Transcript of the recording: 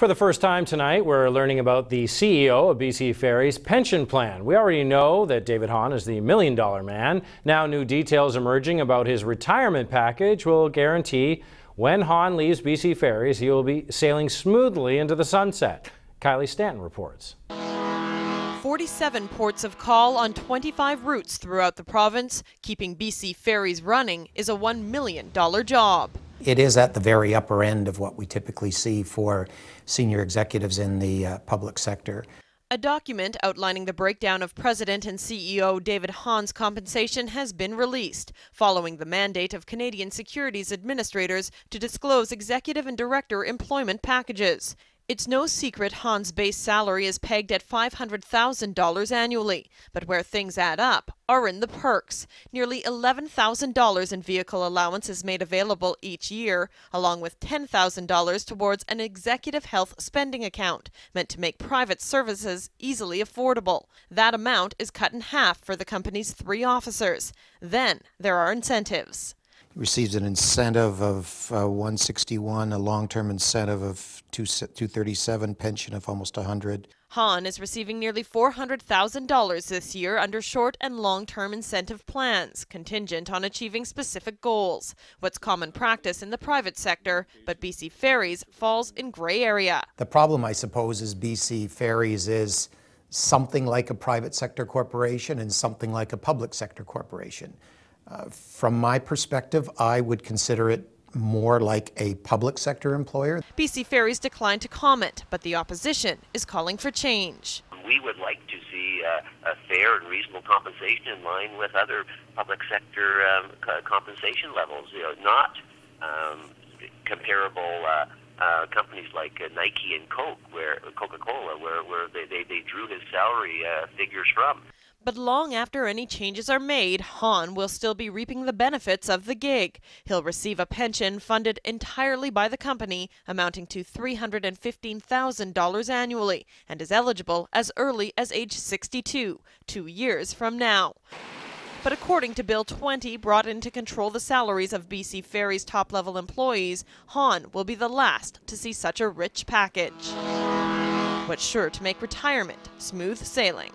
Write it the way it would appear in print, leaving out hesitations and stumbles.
For the first time tonight, we're learning about the CEO of BC Ferry's pension plan. We already know that David Hahn is the $1 million man. Now new details emerging about his retirement package will guarantee when Hahn leaves BC Ferries, he will be sailing smoothly into the sunset. Kylie Stanton reports. 47 ports of call on 25 routes throughout the province. Keeping BC Ferries running is a $1 million job. It is at the very upper end of what we typically see for senior executives in the public sector. A document outlining the breakdown of President and CEO David Hahn's compensation has been released, following the mandate of Canadian securities administrators to disclose executive and director employment packages. It's no secret Hahn's base salary is pegged at $500,000 annually, but where things add up are in the perks. Nearly $11,000 in vehicle allowance is made available each year, along with $10,000 towards an executive health spending account, meant to make private services easily affordable. That amount is cut in half for the company's 3 officers. Then there are incentives. He receives an incentive of 161, a long-term incentive of 237, pension of almost 100. Hahn is receiving nearly $400,000 this year under short and long-term incentive plans, contingent on achieving specific goals. What's common practice in the private sector, but BC Ferries falls in gray area. The problem, I suppose, is BC Ferries is something like a private sector corporation and something like a public sector corporation. From my perspective, I would consider it more like a public sector employer. BC Ferries declined to comment, but the opposition is calling for change. We would like to see a fair and reasonable compensation in line with other public sector compensation levels. Not comparable companies like Nike and Coca-Cola, where they drew his salary figures from. But long after any changes are made, Hahn will still be reaping the benefits of the gig. He'll receive a pension funded entirely by the company, amounting to $315,000 annually, and is eligible as early as age 62, 2 years from now. But according to Bill 20, brought in to control the salaries of BC Ferries' top-level employees, Hahn will be the last to see such a rich package. What's sure to make retirement smooth sailing.